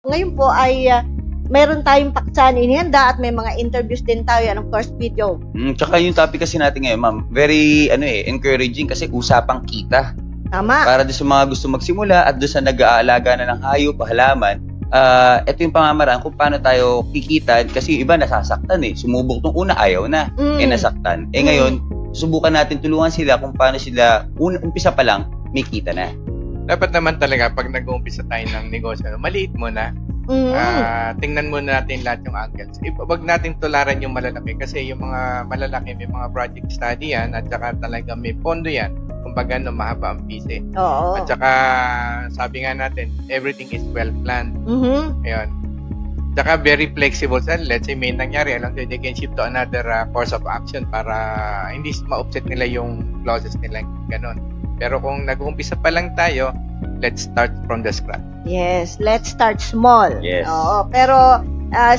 Ngayon po ay meron tayong paksa na inihanda at may mga interviews din tayo, and of course video. Tsaka yung topic kasi natin ngayon, ma'am, very encouraging kasi usapang kita. Tama. Para doon sa mga gusto magsimula at doon sa nag-aalaga na ng hayop, halaman, ito yung pamamaraan kung paano tayo kikita kasi iba nasasaktan Sumubok nung una, ayaw na. Nasaktan. Ngayon, susubukan natin tulungan sila kung paano sila, umpisa pa lang, may kita na. Dapat naman talaga pag nag-uumpisa tayo ng negosyo, maliit muna. Tingnan muna natin lahat yung angles. Wag natin tularan yung malalaki kasi yung mga malalaki may mga project study yan at saka talaga may pondo yan. Kumbaga mahaba ang pise. Oo. At saka sabi nga natin, everything is well planned. Ayun. Saka very flexible. Let's say may nangyari, alam they can shift to another course of action para hindi ma-offset nila yung losses nila. Ganon. Pero kung nag-uumpisa pa lang tayo, let's start from the scratch. Yes, let's start small. Yes. Oo, pero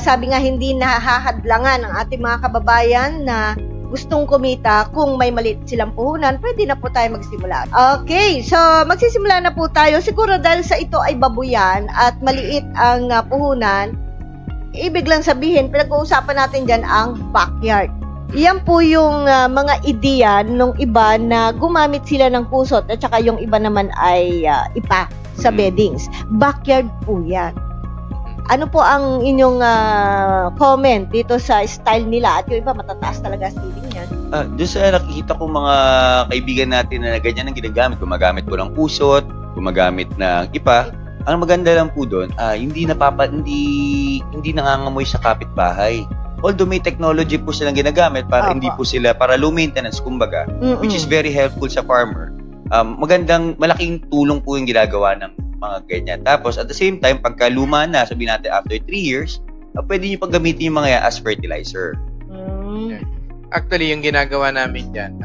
sabi nga hindi nahahadlangan ang ating mga kababayan na gustong kumita. Kung may maliit silang puhunan, pwede na po tayo magsimula. Okay, so magsisimula na po tayo. Siguro dahil sa ito ay babuyan at maliit ang puhunan, ibig lang sabihin, pinag-uusapan natin dyan ang backyard. Iyan po yung mga ideya nung iba na gumamit sila ng pusot at saka yung iba naman ay ipa sa beddings. Backyard po yan. Ano po ang inyong comment dito sa style nila? At yung iba matataas talaga ceiling yan. Doon sa nakikita ko mga kaibigan natin na ganyan ang ginagamit. Gumagamit po ng pusot, gumagamit ng ipa. Ang maganda lang po doon, hindi nangangamoy sa kapitbahay. Although may technology po silang ginagamit para hindi po sila, para low maintenance kumbaga, which is very helpful sa farmer. Malaking tulong po yung ginagawa ng mga ganyan. Tapos at the same time, pagka luma na, sabihin natin after 3 years, pwede nyo paggamitin yung mga yan as fertilizer. Actually, yung ginagawa namin dyan,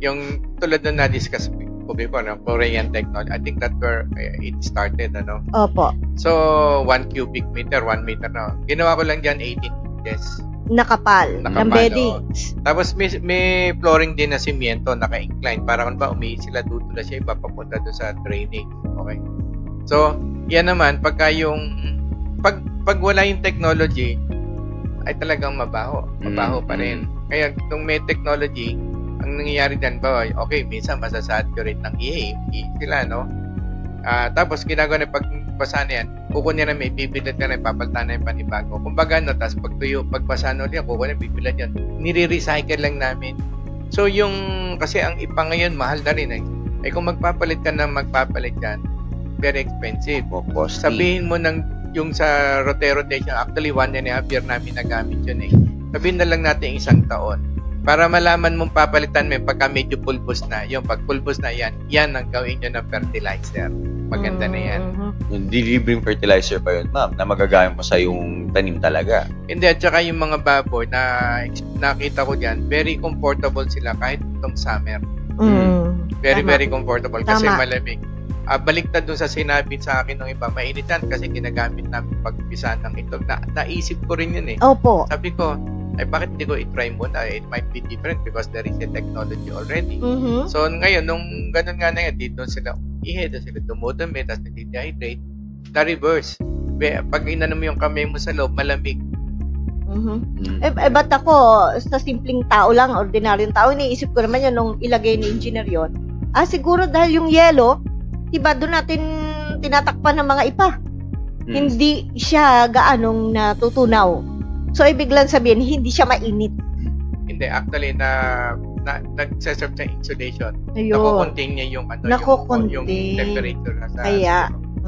yung tulad na na-discuss ko before, Korean technology, I think that's where it started, Opo. So, 1 cubic meter, 1 meter na. Ginawa ko lang dyan 18 inches. Nakapal ng beddings. Tapos may flooring din na simiento, naka-incline. Para kung ba umihi sila, tutula siya, iba papunta doon sa drainage. Okay? So, yan naman, pagka yung, pag wala yung technology, ay talagang mabaho. Mabaho pa rin. Kaya, kung may technology, ang nangyayari dyan ba, okay, minsan masasaturate ng ihi sila, tapos ginagawa na pagbasa na yan, kukunin na may bibilat ka na, papalitan na yung panibago. Kumbaga, tapos pagbasa na ulit, kukunin na bibilat yan. Nire-recycle lang namin. So, kasi ang ipa ngayon, mahal na rin kung magpapalit ka na magpapalit yan, very expensive. Sabihin mo yung sa rotation, actually 1.5 year namin nagamit yun Sabihin na lang natin 1 taon. Para malaman mong papalitan mo pagka medyo pulbos na. Yung pag pulbos na yan ang gawin nyo ng fertilizer. Maganda na yan. Delivering fertilizer pa yun, ma'am, na magagamit mo sa yung tanim talaga. Hindi, at saka yung mga baboy na nakita ko dyan, very comfortable sila kahit itong summer. Very comfortable kasi malamig. Baliktad dun sa sinabi sa akin ng iba, mainit yan kasi ginagamit namin pagpisa ng itlog. Naisip ko rin yun Opo. Sabi ko, bakit hindi ko i-try muna? It might be different because there is a technology already. So, ngayon, nung ganun nga na yan, dito sila dumudumi, tapos nag-dehydrate. The reverse. Pag inano mo yung kamay mo sa loob, malamig. Ba't ako, sa simpleng tao lang, ordinaryong tao, iniisip ko naman yun nung ilagay ni engineer yun. Siguro dahil yung yelo, diba doon natin tinatakpan ng mga ipa. Hindi siya gaanong natutunaw. So, ibig lang sabihin, hindi siya mainit. Hindi, actually, nag-serve sa insulation. Ayun. Nako-contain niya yung temperature sa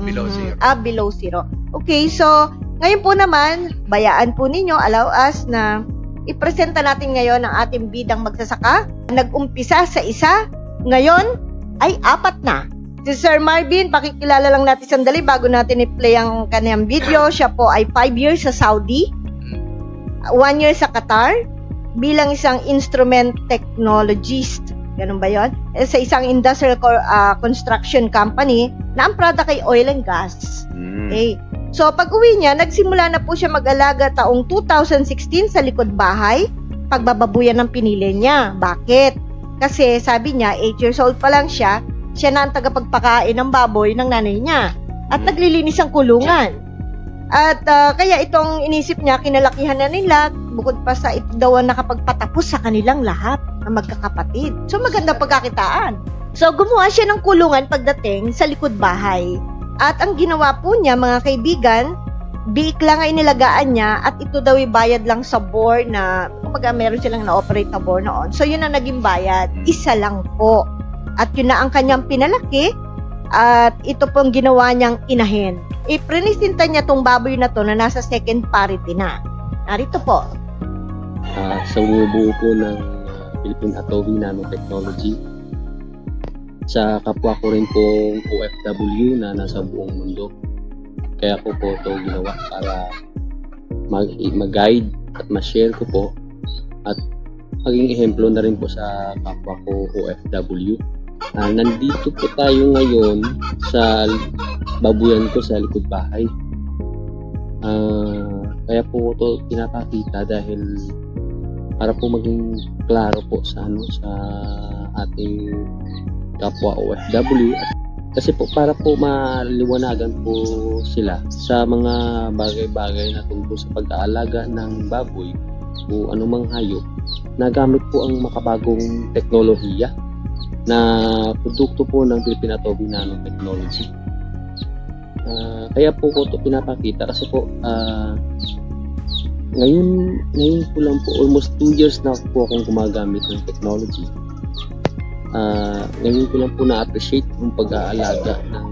below zero. Below zero. Okay, so, ngayon po naman, bayaan po ninyo, allow us na ipresenta natin ngayon ang ating bidang magsasaka. Nag-umpisa sa isa, ngayon ay 4 na. Si Sir Marvin, pakikilala lang natin sandali bago natin i-play ang kanyang video. Siya po ay 5 years sa Saudi. 1 year sa Qatar bilang isang instrument technologist. Ganun ba yun? Sa isang industrial construction company na ang product ay oil and gas. Okay. So, pag uwi niya, nagsimula na po siya mag-alaga taong 2016 sa likod bahay. Pagbababuyan ng pinili niya. Bakit? Kasi sabi niya, 8 years old pa lang siya na ang tagapagpakain ng baboy ng nanay niya. at naglilinis ang kulungan. At kaya itong inisip niya, kinalakihan na nila, bukod pa sa ito daw ang nakapagpatapos sa kanilang lahat na magkakapatid. So maganda pagkakitaan. So gumawa siya ng kulungan pagdating sa likod bahay. At ang ginawa po niya, mga kaibigan, biik lang ay nilagaan niya at ito daw ay bayad lang sa bore na, kumbaga meron silang na-operate na bore noon. So yun ang naging bayad, isa lang po. At yun na ang kanyang pinalaki at ito pong ginawa niyang inahin. Iprinisinta niya tong baboy na to na nasa second parity na. Narito po. Sa bumubuo po ng Philippine Atoll Nanotechnology, sa kapwa ko rin pong OFW na nasa buong mundo. Kaya ko po ito ginawa para mag-guide at ma-share ko po at maging ehemplo na rin po sa kapwa ko OFW. Nandito po tayo ngayon sa babuyan ko sa likod bahay. Kaya po ito pinapakita dahil para po maging klaro po sa sa ating kapwa OFW, kasi po para po maliwanagan po sila sa mga bagay-bagay na tungkol sa pag-aalaga ng baboy o anumang hayop na gamit po ang makabagong teknolohiya na produkto po ng Philippine Atoll Nanotechnology. Kaya po ko ito pinapakita kasi po ngayon po lang po, almost 2 years na po akong gumagamit ng technology. Ngayon ko lang po na-appreciate yung pag-aalaga ng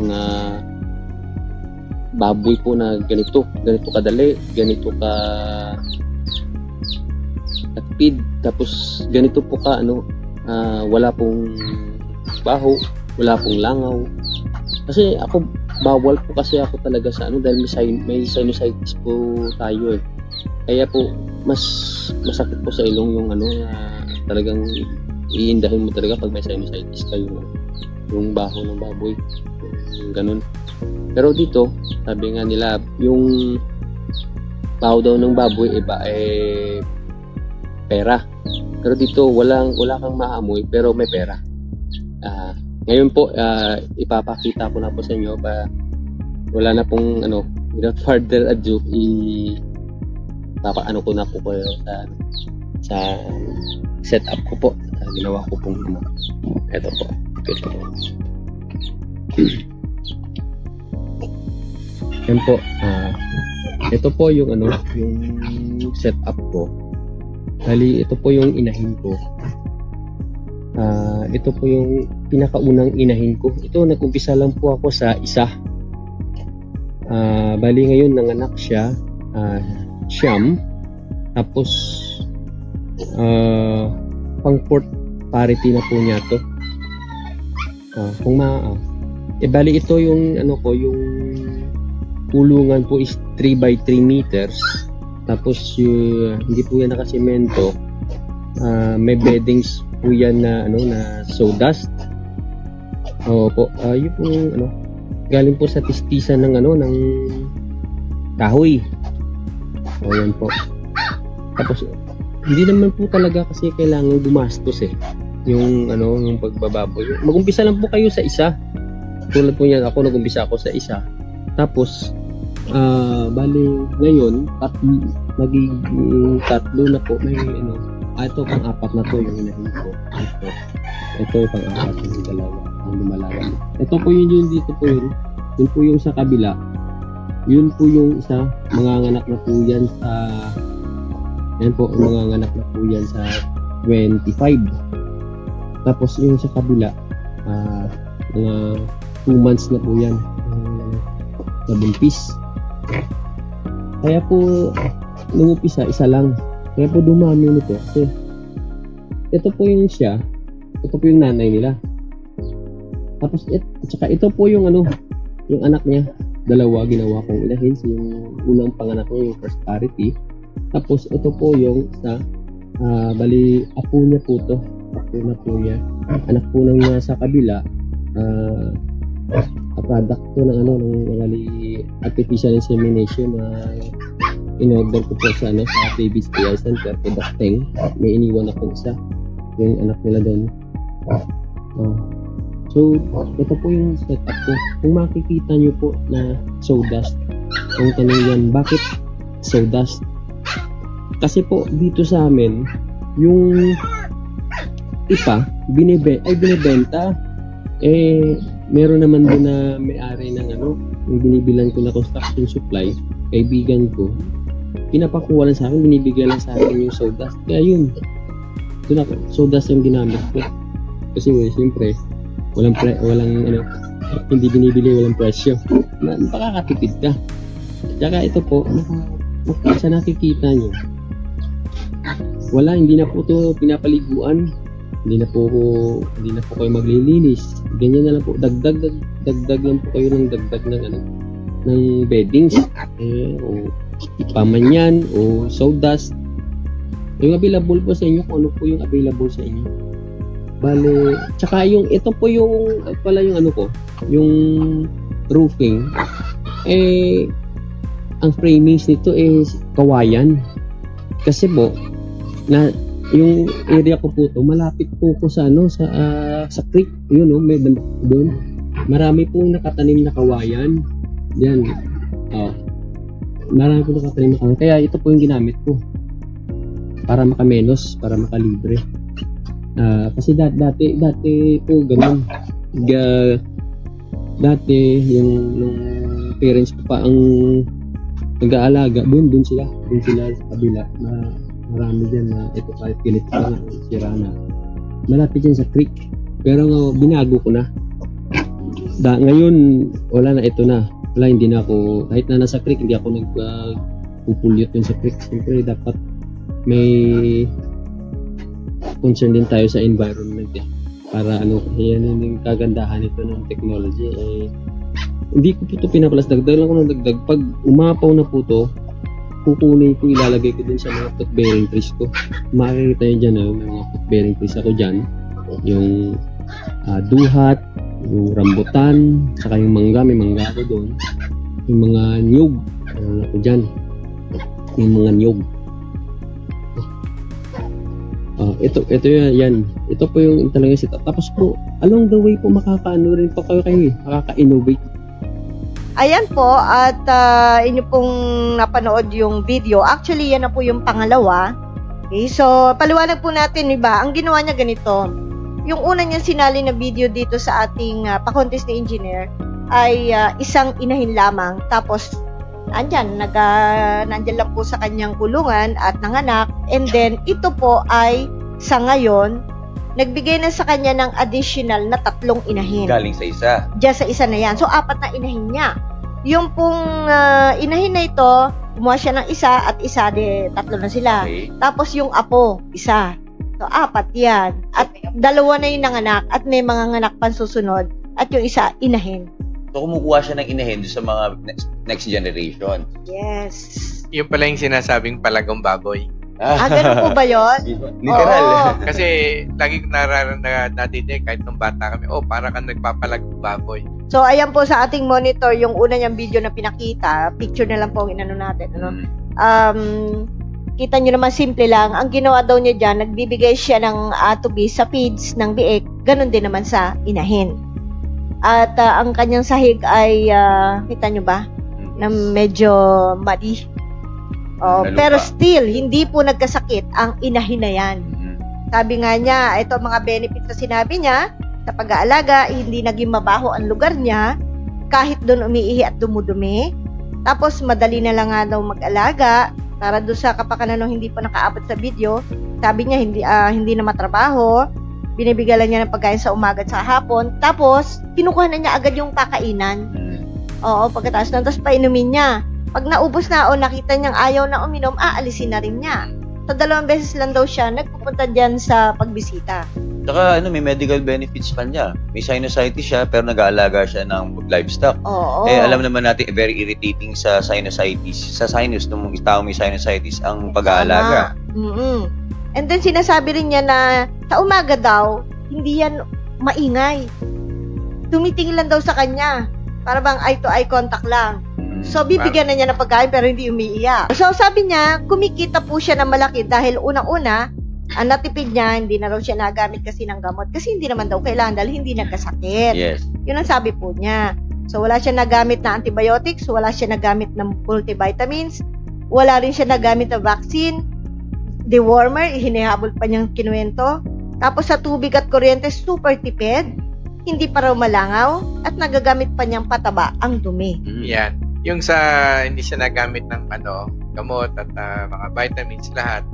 mga baboy po na ganito kadali, ganito ka speed, tapos ganito po ka wala pong baho, wala pong langaw. Kasi ako, bawal po kasi ako talaga sa dahil may sinusitis po tayo eh. Kaya po mas masakit po sa ilong yung talagang iindahin mo talaga pag may sinusitis kayo, yung baho ng baboy, ganun. Pero dito, sabi nga nila, yung baho daw ng baboy iba pera. Pero dito wala kang maamoy pero may pera. Ngayon po ipapakita ko na po sa inyo wala na pong without further ado papaano ko na po kayo sa setup ko po. Ginawa ko pong ito po. Yan po. Ito po yung yung setup ko. Bali, ito po yung inahin ko. Ito po yung pinakaunang inahin ko. Ito, nag-umpisa lang po ako sa isa. Bali, ngayon nanganak siya. Siyam. Tapos, pang fourth parity na po niya to. Bali, ito yung yung kulungan po is 3 by 3 meters. Tapos hindi po yan nakasemento, may beddings po yan na na sawdust. Po, yun po galing po sa tistisan ng ng kahoy. Ayan po. Tapos hindi naman po talaga kasi kailangan gumastos yung yung pagbababoy. Mag-umpisa lang po kayo sa isa. Tulad po yan, ako nag-umpisa ako sa isa. Tapos bali ngayon magiging tatlo na po, may ito pang apat na to yung inahin ko. Ito pang apat yung dalawa ang lumalaga. Ito po yun dito po yun po yung sa kabila, yun po yung isa, manganganak na po yan sa manganganak na po yan sa 25. Tapos yung sa kabila mga 2 months na po yan sa buntis. Kaya po nung umpisa isa lang, kaya po dumami nito kasi ito po yung siya, ito po yung nanay nila. Tapos saka ito po yung yung anak niya, dalawa ginawa kong inahin, yung unang panganak niya yung first parity. Tapos ito po yung sa bali apo niya po to, apo na po niya, anak po nang sa kabila. Product to ng artificial insemination na in-order ko po sa Babies AI Center po Dakteng. May iniwan ako isa, yung anak nila doon. So, ito po yung setup ko. Kung makikita nyo po na sawdust, kung tanong yan, bakit sawdust? Kasi po, dito sa amin, yung ipa, binibenta. Meron naman din na may-ari ng yung binibilan ko na construction supply, kaibigan ko, pinapakuha lang sa akin, binibigyan lang sa akin yung sawdust. Kaya yun, sawdust yung ginamit ko. Kasi siyempre, hindi binibili, walang presyo. Makakatipid ka. Tsaka ito po, sa nakikita nyo, hindi na po ito pinapaliguan. Hindi na po kayo maglilinis. Ganyan na lang po. Dagdag lang po kayo ng dagdag ng beddings. O pamanyan, o sawdust. Yung available po sa inyo, kung ano po yung available sa inyo. Bale, tsaka ito po yung yung roofing. Ang framings nito is kawayan. Kasi po, yung area ko po to, malapit po ko sa creek. Yun, may doon. Marami pong nakatanim na kawayan. Diyan. Marami pong nakatanim na kawayan. Kaya ito po yung ginamit ko. Para makamenos, para makalibre. Kasi dati po ganun. Dati yung parents ko pa ang nag-aalaga, doon sila sa kabila. Marami dyan na ito kahit ganito na sira na. Malapit dyan sa creek. Pero binago ko na. Ngayon wala na, ito na. Wala, hindi na ako, kahit na nasa creek, hindi ako nagpupulyot dun sa creek. Siyempre dapat may concern din tayo sa environment para yan yung kagandahan nito ng technology. Hindi ko po ito pinapalas, dagdag lang ko ng dagdag. Pag umapaw na po ito, kukunin ko, ilalagay ko dun sa mga fruit bearing trees ko. Makikita nyo dyan, may mga fruit bearing trees ako dyan. Yung duhat, yung rambutan, saka yung mangga, may mangga ako doon. Yung mga niyog, ako dyan. Yung mga niyog. Ito yan. Ito po yung talagang setup. Tapos po, along the way po rin po kayo makaka-innovate. Ayan po, at inyo pong napanood yung video. Actually, yan na po yung pangalawa. Okay, so paliwanag po natin, diba? Ang ginawa niya ganito. Yung una niya sinali na video dito sa ating pa-contest ni engineer ay isang inahin lamang. Tapos, nandyan lang po sa kanyang kulungan at nanganak. And then, ito po ay sa ngayon, nagbigay na sa kanya ng additional na 3 inahin. Galing sa isa. Diyan sa isa na yan. So, 4 na inahin niya. Yung pong inahin na ito, kumuha siya ng isa at isa, 3 na sila. Okay. Tapos yung apo, isa. So, 4 yan. At 2 na yung nanganak at may mga nganak pang susunod. At yung isa, inahin. So, kumukuha siya ng inahin sa mga next generation. Yes. Yung pala yung sinasabing palagang baboy. Ganun po ba yun? Literal. Oo. Kasi lagi ko nadidinig kahit nung bata kami, para kang nagpapalagang baboy. So, ayan po sa ating monitor, yung una niyang video na pinakita, picture na lang po ang inano natin. Kita nyo naman, simple lang. Ang ginawa daw niya dyan, nagbibigay siya ng tubi sa feeds ng biik, ganun din naman sa inahin. At ang kanyang sahig ay, kita nyo ba? Na medyo muddy. Pero still, hindi po nagkasakit ang inahin na yan. Sabi nga niya, ito mga benefits na sinabi niya, sa pag-aalaga, hindi naging mabaho ang lugar niya, kahit doon umiihi at dumudumi. Tapos, madali na lang nga daw mag-alaga, para doon sa kapakanan hindi pa nakaabot sa video. Sabi niya, hindi na matrabaho, binibigyan lang niya ng pagkain sa umaga at sa hapon. Tapos, kinukuha na niya agad yung kakainan. Pagkatapos na, tapos painumin niya. Pag naubos na o nakita niyang ayaw na uminom, aalisin na rin niya. So, 2 beses lang daw siya nagpupunta dyan sa pagbisita. Saka may medical benefits pa niya. May sinusitis siya pero nag-aalaga siya ng livestock. Oo. Alam naman natin, very irritating sa sinusitis. Sa sinus, nung tao may sinusitis, ang pag-aalaga. And then sinasabi rin niya na sa umaga daw, hindi yan maingay. Tumitingin lang daw sa kanya. Para bang eye-to-eye contact lang. So, bibigyan na niya ng pagkain pero hindi umiiyak. So, sabi niya, kumikita po siya ng malaki dahil unang-una, Ang natipid niya, hindi na raw siya nagamit kasi ng gamot kasi hindi naman daw kailangan dahil hindi nagkasakit. Yes. Yun ang sabi po niya. So, wala siya nagamit na antibiotics, wala siya nagamit ng multivitamins, wala rin siya nagamit na vaccine, dewormer, hinihabol pa niyang kinuwento. Tapos sa tubig at kuryente, super tipid, hindi pa raw malangaw, at nagagamit pa niyang pataba ang dumi. Yan. Yung sa hindi siya nagamit ng gamot at mga vitamins lahat,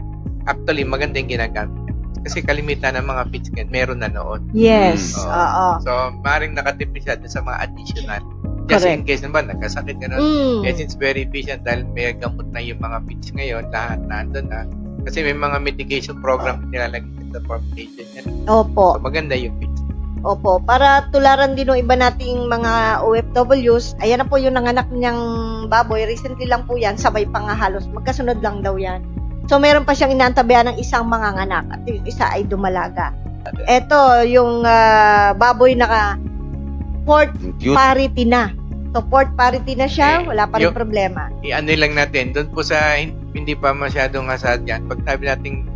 actually maganda yung ginagamit niya. Kasi kalimitan ng mga feeds meron na noon. Yes. Oo. So, maaaring nakatipid siya sa mga additional. Just in case naman, nagkasakit ka na. It's very efficient dahil may gamot na yung mga feeds ngayon, lahat na andun na. Kasi may mga mitigation program nilalagay sa formulation yan. Opo. So, maganda yung feeds. Opo. Para tularan din ng iba nating mga OFWs, ayan na po yung nanganak niyang baboy. Recently lang po yan, sabay pa nga halos. Magkasunod lang daw yan. So, meron pa siyang inaantabayan ng isang manganganak at yung isa ay dumalaga. Ito, yung baboy na fourth parity na. So, fourth parity na siya, wala pa rin problema. I-ano lang natin, doon po sa hindi pa masyadong hasad yan, pag sabi natin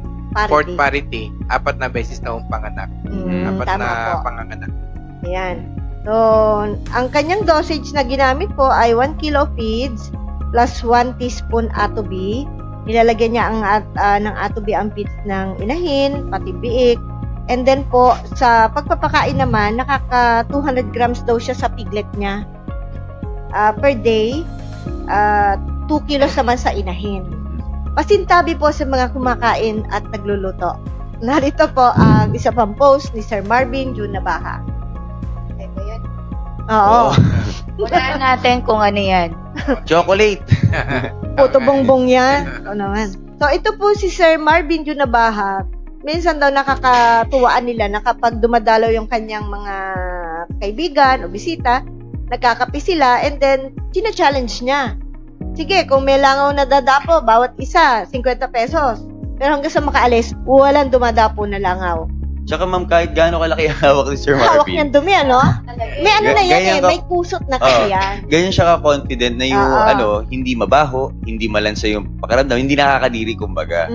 fourth parity, 4 na beses na panganak. 4 na panganganak. Ayan. So, ang kanyang dosage na ginamit po ay 1 kilo feeds plus 1 teaspoon atobi. Nilalagyan niya ng atobi ang feeds ng inahin, pati biik. And then po, sa pagpapakain naman, nakaka 200 grams daw siya sa piglet niya per day. 2 kilos naman sa inahin. Pasintabi po sa mga kumakain at nagluluto. Narito po ang isa pang post ni Sir Marvin June Nabaha. Ay ba yan? Oo. Wala natin kung ano yan. Chocolate. Puto bongbong yan. Oo naman. So, ito po si Sir Marvin June Nabaha. Minsan daw nakakatuwaan nila na kapag dumadalaw yung kanyang mga kaibigan o bisita, nagkakape sila and then china-challenge niya. Sige, kung may langaw na dadapo, bawat isa, 50 pesos. Pero hanggang sa makaalis, walang dumadapo na langaw. Tsaka ma'am, kahit gaano kalaki ang hawak ni Sir Marvin. Hawak niyang dumi, ano? May ano na yan may kusot na kasi yan. Ganyan siya ka-confident na yung hindi mabaho, hindi malansa yung pakaramdam, hindi nakakadiri kumbaga.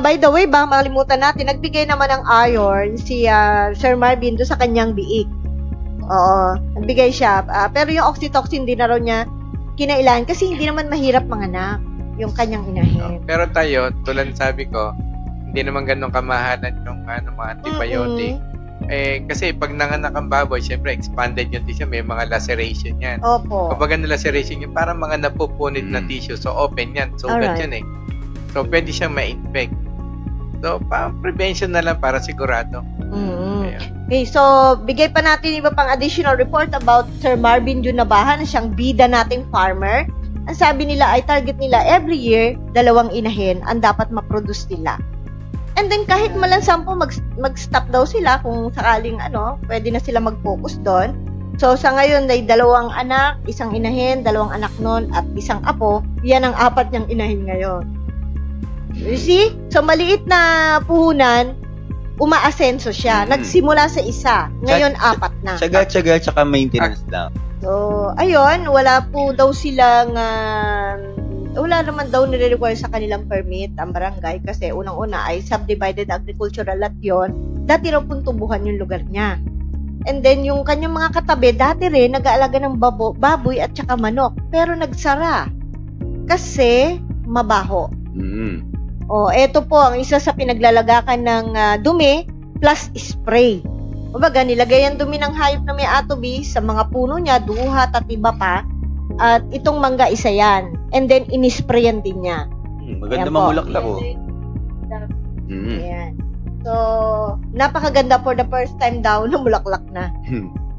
By the way, baka makalimutan natin, nagbigay naman ng iron si Sir Marvin doon sa kanyang biik. Oo, nagbigay siya. Pero yung oxytocin din na raw niya kinailan kasi hindi naman mahirap manganak yung kanyang inahin. Pero tayo, tulad sabi ko, hindi naman ganun kamahalan yung mga antibiotic. Kasi pag nanganak ang baboy, syempre expanded yung tissue, may mga laceration yan. Opo. Kapag ang laceration yung parang mga napupunit na tissue, so open yan, sugat yan eh. So pwede siyang ma-infect. So prevention na lang para sigurado. Okay, so bigay pa natin iba pang additional report about Sir Marvin June Nabaha na siyang bida nating farmer. Ang sabi nila ay target nila every year 2 inahin ang dapat ma-produce nila. And then kahit malang 10 mag-stop daw sila kung sakaling pwede na sila mag-focus doon. So sa ngayon ay 2 anak, 1 inahin, 2 anak nun at 1 apo. Yan ang 4 niyang inahin ngayon. You see? So maliit na puhunan, umaasenso siya. Nagsimula sa 1, ngayon 4 na. Tsaga-tsaga tsaka maintenance lang. So, ayun, wala po daw silang wala naman daw nire-require sa kanilang permit ang barangay kasi unang-una ay subdivided agricultural lot yun. Dati raw pong tubuhan yung lugar niya. And then, yung kanyang mga katabi, dati rin nag-aalaga ng baboy at saka manok. Pero nagsara. Kasi mabaho. Eto po ang isa sa pinaglalagakan ng dumi plus spray. Kumbaga, nilagay ang dumi ng hayop na may atobi sa mga puno niya, duhat at iba pa. At itong mangga, isa yan. And then, inisprayan din niya. Maganda mamulaklak ko. Ayan. So, napakaganda for the first time daw na mulaklak na.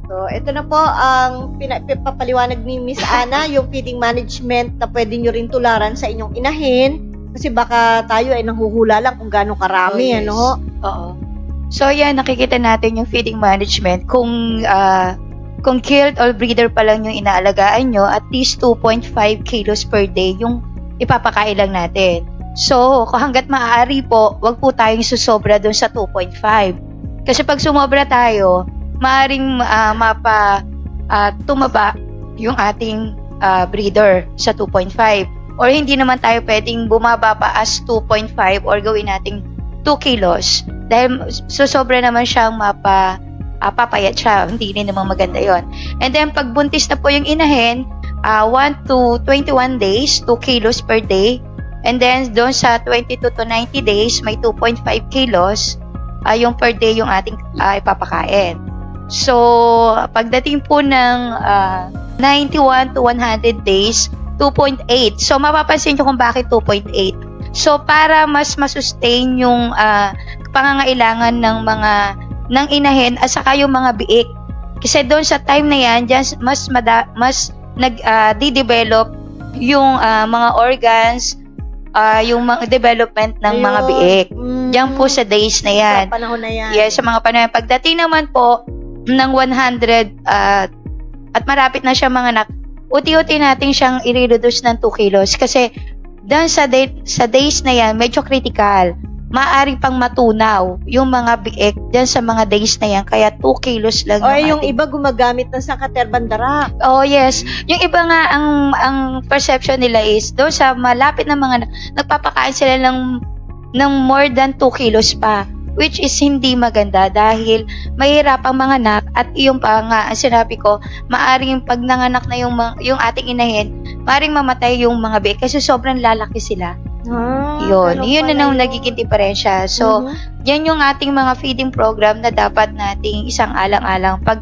So, ito na po ang papaliwanag ni Miss Ana, yung feeding management na pwede nyo rin tularan sa inyong inahin. Kasi baka tayo ay nanghuhula lang kung gaano karami, ano? Oo. So, yan, nakikita natin yung feeding management. Kung killed or breeder pa lang yung inaalagaan nyo, at least 2.5 kilos per day yung ipapakain lang natin. So, hanggat maaari po, wag po tayong susobra dun sa 2.5. Kasi pag sumobra tayo, maaring tumaba yung ating breeder sa 2.5. Or hindi naman tayo pwedeng bumaba pa as 2.5 or gawin nating 2 kilos. Dahil sobra naman siyang papayat siya. Hindi rin naman maganda yon. And then, pag buntis na po yung inahin, 1 to 21 days, 2 kilos per day. And then, doon sa 22 to 90 days, may 2.5 kilos yung per day yung ating ipapakain. So, pagdating po ng 91 to 100 days, 2.8. So, mapapansin nyo kung bakit 2.8. So, para mas masustain yung pangangailangan ng inahin at saka yung mga biik. Kasi doon sa time na yan, dyan mas nag-develop yung mga organs, yung mga development ng mga biik. Diyan po sa days na yan. Sa panahon na yan. Yes, sa mga panahon. Pagdating naman po ng 100 at marapit na siya mga anak, uti-uti natin siyang i-reduce ng 2 kilos kasi doon sa days na yan, medyo critical. Maaari pang matunaw yung mga biik dyan sa mga days na yan. Kaya 2 kilos lang yung iba gumagamit ng sakater bandara. Oh, yes. Yung iba nga, ang perception nila is, doon sa malapit na mga nagpapakain sila ng more than 2 kilos pa. Which is hindi maganda dahil mahirap ang mga anak at yung pa nga, ang sinabi ko, maaring pag nanganak na yung ating inahin, maaring mamatay yung mga biik kasi sobrang lalaki sila. Yun na nang nagiging diferensya. So, yan yung ating mga feeding program na dapat nating isang alang-alang pag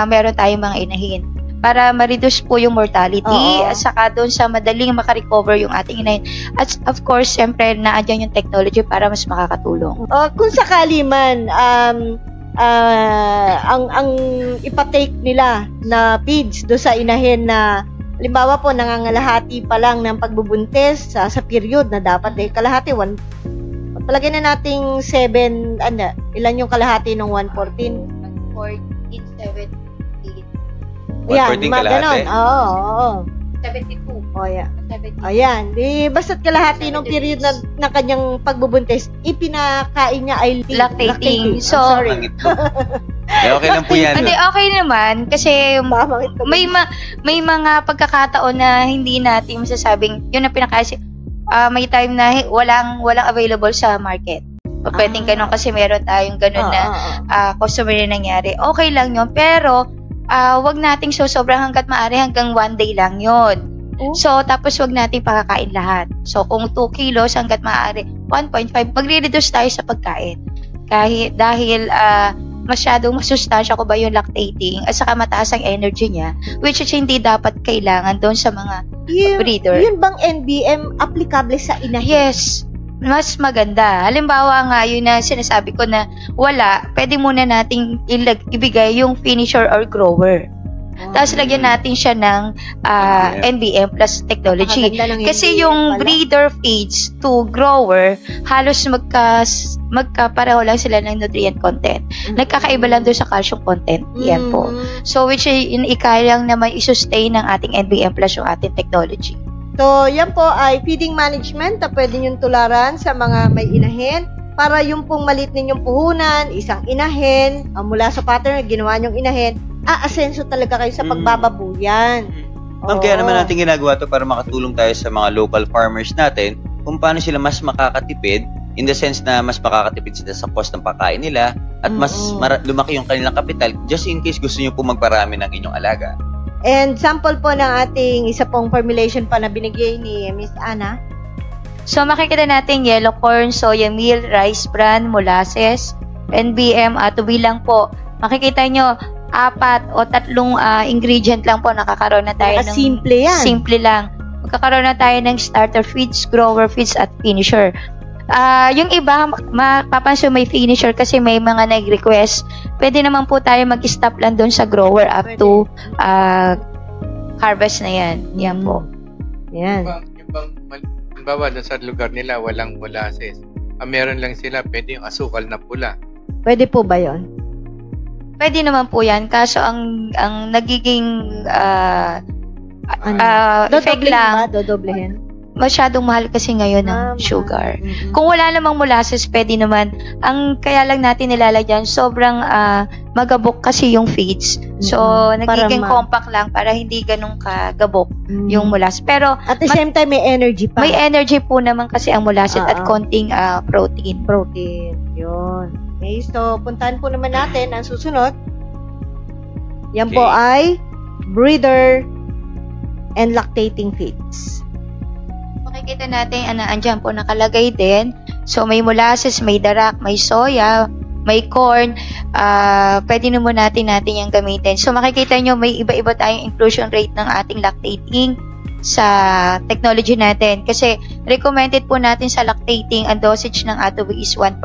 meron tayong mga inahin. Para ma-reduce po yung mortality at saka doon sa madaling makarecover yung ating inahin. At of course, siyempre, naandyan yung technology para mas makakatulong. Kung sakali man, ang ipatake nila na feeds doon sa inahin na halimbawa po, nangangalahati pa lang ng pagbubuntis sa period na dapat kalahati, palagay na nating 7, ilan yung kalahati ng 114? 114, 7, yan, mga ganon. Oo. 72. O, yan. 72. Ayan. Basta't kalahati ng period na kanyang pagbubuntis, ipinakain niya ay lactating. So, sorry. Okay lang po yan. Hindi, okay naman. Kasi may mga pagkakataon na hindi natin masasabing, yun ang pinakain. May time na walang available sa market. Pwedeng ganun kasi meron tayong ganun na customer na nangyari. Okay lang yun. Pero, wag nating sobrang hanggat maaari hanggang 1 day lang yon. So, tapos wag nating pakakain lahat. So, kung 2 kilos hanggat maaari, 1.5, magre-reduce tayo sa pagkain. Dahil masyadong masustansya ko ba yung lactating at saka mataas ang energy niya, which is hindi dapat kailangan doon sa mga breeder. Yun bang NBM applicable sa inahin? Yes. Mas maganda. Halimbawa nga, yun na sinasabi ko na wala, pwede muna nating ibigay yung finisher or grower. Tapos lagyan natin siya ng NBM plus technology. Kasi yung breeder feeds to grower, halos magkapareho lang sila ng nutrient content. Nagkakaiba lang doon sa calcium content. Yan po. So, which ikayang naman i-sustain ng ating NBM plus yung ating technology. So, yan po ay feeding management na pwede niyong tularan sa mga may inahin para yung pong maliit ninyong puhunan, isang inahin, mula sa pattern na ginawa niyong inahin, aasenso talaga kayo sa pagbababuyan. Ma'am, kaya naman natin ginagawa to para makatulong tayo sa mga local farmers natin kung paano sila mas makakatipid in the sense na mas makakatipid sila sa cost ng pagkain nila at mas lumaki yung kanilang kapital just in case gusto niyo po magparami ng inyong alaga. And sample po ng ating isa pong formulation pa na binigay ni Miss Ana. So, makikita natin yellow corn, soya meal, rice bran, molasses, NBM, tubi lang po. Makikita nyo, 4 o 3 ingredient lang po nakakaroon na tayo ng... Simple yan. Simple lang. Magkakaroon na tayo ng starter feeds, grower feeds, at finisher. Yung iba, mapapansin may finisher kasi may mga nag-request. Pwede naman po tayo mag-stop lang doon sa grower up to harvest na yan. Yan po. Yan. Halimbawa, doon sa lugar nila, walang molasses. Meron lang sila, pwede yung asukal na pula. Pwede po ba yon? Pwede naman po yan. Kaso ang nagiging effect lang. Dodoblehin? masyadong mahal kasi ngayon ng sugar. Kung wala namang molasses, pwede naman. Ang kaya lang natin nilalagyan, sobrang magabok kasi yung feeds. So, nagiging compact lang para hindi ganun kagabok yung molasses. Pero, at the same time, may energy pa. May energy po naman kasi ang molasses at konting protein. Protein. Yun. Okay, so, puntahan po naman natin ang susunod. Yan po ay breeder and lactating feeds. Makikita natin, andyan po nakalagay din. So, may molasses, may darak, may soya, may corn. Pwede naman natin yung gamitin. So, makikita nyo, may iba-iba tayong inclusion rate ng ating lactating sa technology natin. Kasi, recommended po natin sa lactating, ang dosage ng Atobi is 1%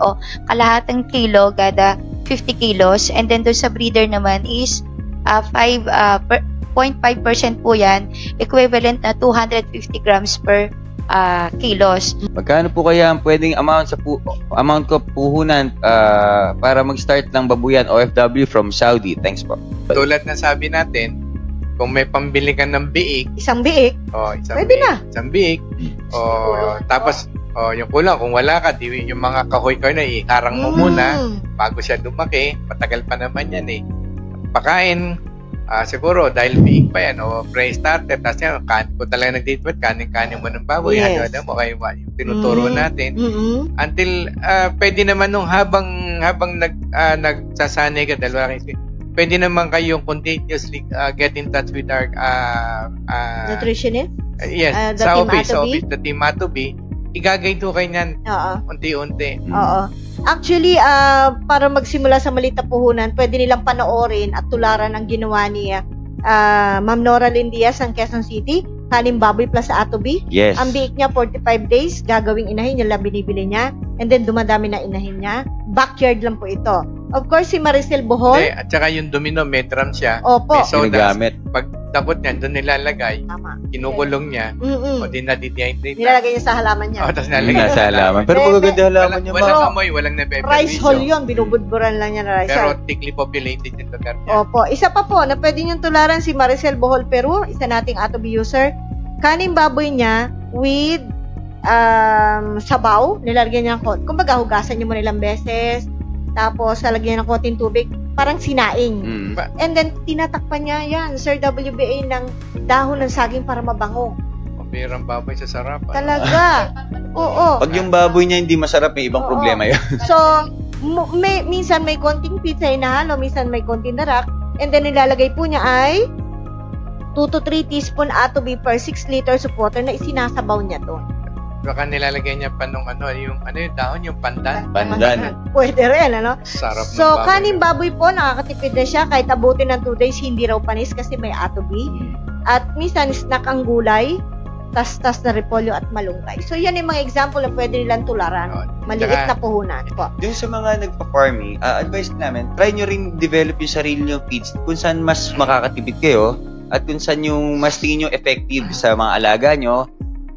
o kalahatang kilo kada 50 kilos. And then, doon sa breeder naman is 0.5% po yan, equivalent na 250 grams per kilos. Magkano po kaya ang pwedeng amount ko puhunan para mag-start ng babuyan OFW from Saudi? Thanks po. Tulad na sabi natin, kung may pambili ka ng biik, isang biik, pwede na. Isang biik, tapos yung kulang, kung wala ka, yung mga kahoy-kahoy na iharang mo muna bago siya lumaki, matagal pa naman yan eh. Pakain, siguro dahil biig pa yan o pre-starter, tapos yan, kung talaga nag-date kanin-kanin mo ng baboy, ano mo kayo yung tinuturo natin until pwede naman nung habang nagsasanay ka dahil wala kayo, pwede naman kayong continuously get in touch with our nutritionist? Yes, sa office, the Team Atobi, igagay to kayo niyan unti-unti. Oo. Actually, para magsimula sa maliit na puhunan, pwede nilang panoorin at tularan ang ginawa ni Ma'am Nora Lindias ng Quezon City, kanin baboy plus sa Atobi. Yes. Ang biik niya, 45 days, gagawing inahin, yung lang binibili niya. And then, dumadami na inahin niya. Backyard lang po ito. Of course, si Maricel Bohol. At saka yung domino, may drum siya. Opo. May soda. Ginagamit. Pag takot niyan, doon nilalagay. Tama. Kinukulong niya. O di na-dehydrate. Nilalagay niya sa halaman niya. Tapos nilalagay sa halaman. Pero magaganda halaman niya. Walang amoy, walang nabeberbisyo. Rice hull yun. Binubudburan lang niya na rice hull. Pero thickly populated yung lugar niya. Opo. Isa pa po, na pwede niyong tularan si Maricel Bohol Peru, isa nating Atobi user. Kanin baboy niya with sabaw. Nilalagyan niya ng kumbaga, hugasan niyo mo ilang beses. Tapos, lalagyan ng konting tubig. Parang sinaing. And then, tinatakpan niya yan, Sir WBA, ng dahon ng saging para mabango. Pambirang baboy sa sarap. Talaga. Oo. Pag yung baboy niya hindi masarap, may ibang problema yun. So, minsan may konting pizza inahalo, minsan may konting darak. And then, nilalagay po niya ay 2 to 3 teaspoon Atobi per 6 liters of water na isinasabaw niya to. Baka nilalagay niya pa nung yung dahon, yung pandan. Pandan. Pwede rin, ano? Sarap ng So, baboy. kanin baboy po, nakakatipid na siya. Kahit abutin ng 2 days, hindi raw panis kasi may Atobi. At minsan, snack ang gulay, tas na repolyo at malunggay. So, yan yung mga example na pwede nilang tularan. Maliit na puhunan po. Yung sa mga nagpa-farming, advice namin, try nyo rin develop yung sarili nyo feeds kung saan mas makakatipid kayo at kung saan yung mas tingin nyo effective sa mga alaga nyo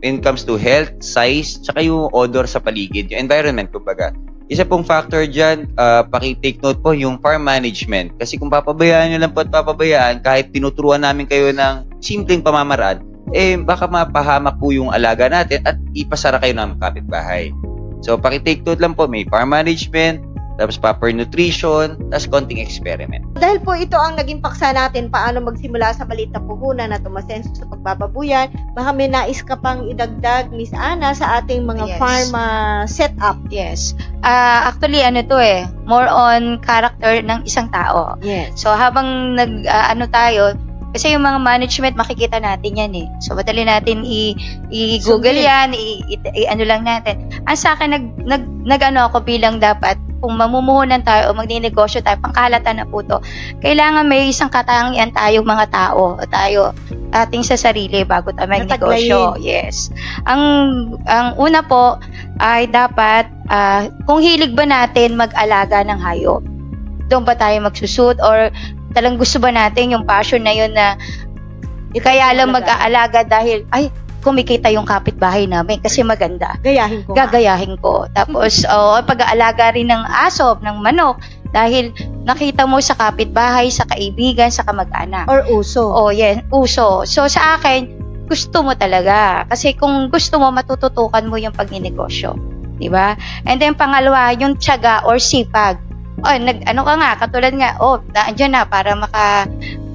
when it comes to health, size, tsaka yung odor sa paligid, yung environment, kumbaga. Isa pong factor dyan, paki-take note po, yung farm management. Kasi kung papabayaan nyo lang po at papabayaan, kahit tinuturuan namin kayo ng simpleng pamamaraan, baka mapahamak po yung alaga natin at ipasara kayo ng kapitbahay. So, paki-take note lang po, may farm management, tapos proper nutrition, tapos konting experiment. Dahil po ito ang naging paksa natin paano magsimula sa maliit na puhunan at umasenso sa pagbababuyan, baka may nais ka pang idagdag, Miss Ana, sa ating mga farm setup. Yes. Actually, more on character ng isang tao. Yes. So, habang tayo, kasi yung mga management, makikita natin yan eh. So, madali natin i-google yan, i-ano lang natin. Sa akin, ako bilang dapat, kung mamumuhunan tayo o magninegosyo tayo, pangkahalata na po to, kailangan may isang katangian tayo mga tao, tayo ating sa sarili bago tayo magnegosyo. Yes. Ang una po ay dapat, kung hilig ba natin mag-alaga ng hayop, doon ba tayo magsusud or talang gusto ba natin yung passion na yun na kaya lang mag-aalaga dahil, kumikita yung kapitbahay namin kasi maganda. Gagayahin ko. Tapos, pag-aalaga rin ng aso, ng manok, dahil nakita mo sa kapitbahay, sa kaibigan, sa kamag-anak. Or uso. Uso. So, sa akin, gusto mo talaga. Kasi kung gusto mo, matututukan mo yung pagninegosyo. Diba? And then, pangalawa, yung tiyaga or sipag. Ano ka nga, katulad nga, naandyan na para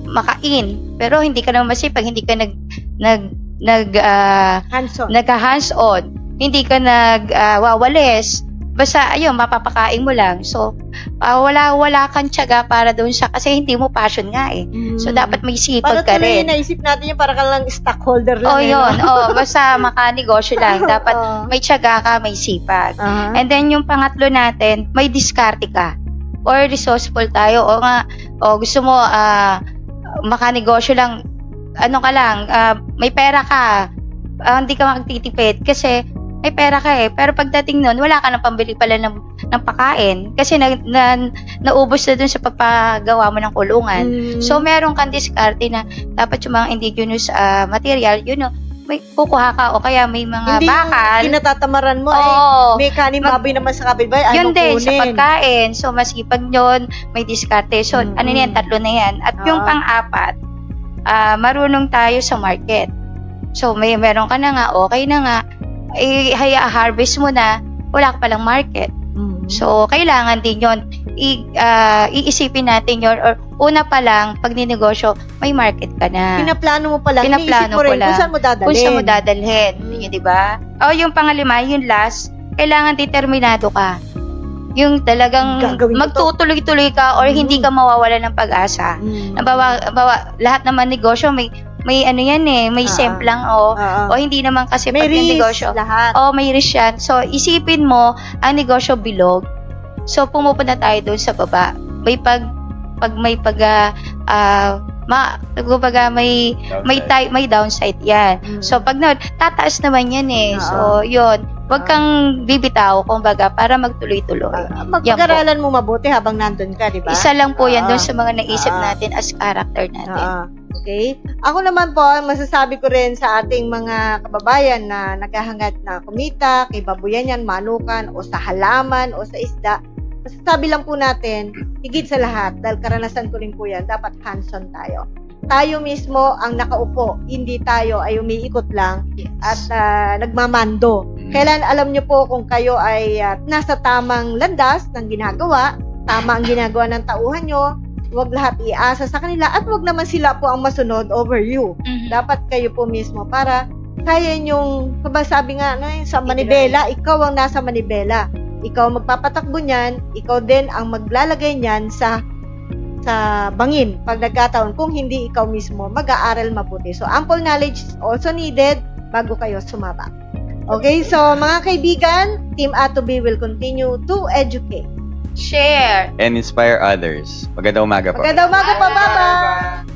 maka-in. Pero hindi ka naman masipag, hindi ka nagka-hands-on. Hindi ka nagwawalis. Basta, ayun, mapapakain mo lang. So, wala kang tiyaga para doon sa, kasi hindi mo passion nga eh. So, dapat may sipag ka rin. Para tuloy naisip natin yung para ka lang stockholder lang. Yun. Basta makanegosyo lang. Dapat may tiyaga ka, may sipag. And then, yung pangatlo natin, may diskarte ka. Or resourceful tayo. Gusto mo, makanegosyo lang, may pera ka. Hindi ka makagtitipid. Kasi, may pera ka eh. Pero pagdating nun, wala ka nang pambili pala ng pagkain. Kasi naubos na dun sa pagpagawa mo ng kulungan. So, meron kang diskarte na dapat yung mga indigenous material, may kukuha ka o kaya may mga bakal. Hindi kinatatamaran mo may kanin baboy naman sa kapitbahay. Yun din, sa pagkain. So, masipag yun, may diskarte. So, tatlo na yan. At yung pang-apat, marunong tayo sa market. So, meron ka na nga, okay na nga, harvest mo na, wala ka palang market. So, kailangan din yun. Iisipin natin yun. Or una pa lang, pag ninegosyo, may market ka na. Pinaplano mo pa lang. Pinaplano mo lang. Kung saan mo dadalhin. Yun, diba? Yung pangalima, yung last, kailangan determinado ka. Yung talagang magtutuloy-tuloy ka or hindi ka mawawala ng pag-asa. Lahat naman negosyo, may may semplang o hindi naman kasi may pag yung negosyo. Lahat. May risk yan. So, isipin mo, ang negosyo bilog. So, pumupunta tayo doon sa baba. May may downside yan. So, pag tataas naman yan eh. So, yun. Huwag kang bibitaw, kumbaga, para magtuloy-tuloy. Magpag-aralan mo mabuti habang nandun ka, di ba? Isa lang po yan doon sa mga naisip natin as character natin. Okay? Ako naman po, masasabi ko rin sa ating mga kababayan na naghahangad na kumita, kay babuyan yan, manukan, o sa halaman, o sa isda, masasabi lang po natin, higit sa lahat, dahil karanasan ko rin po yan, dapat hands-on tayo. Tayo mismo ang nakaupo, hindi tayo ay umiikot lang at nagmamando. Kailan alam nyo po kung kayo ay nasa tamang landas ng ginagawa, tama ang ginagawa ng tauhan nyo, huwag lahat iasa sa kanila at huwag naman sila po ang masunod over you. Dapat kayo po mismo para kaya nyong, sabi nga sa manibela, ikaw ang nasa manibela. Ikaw magpapatakbo niyan, ikaw din ang maglalagay niyan sa bangin pag nagkataon kung hindi ikaw mismo mag-aaral mabuti. So, ample knowledge is also needed bago kayo sumabak. Okay, so mga kaibigan, Team A2B will continue to educate, share, and inspire others. Magandang umaga po. Magandang umaga po, bye-bye!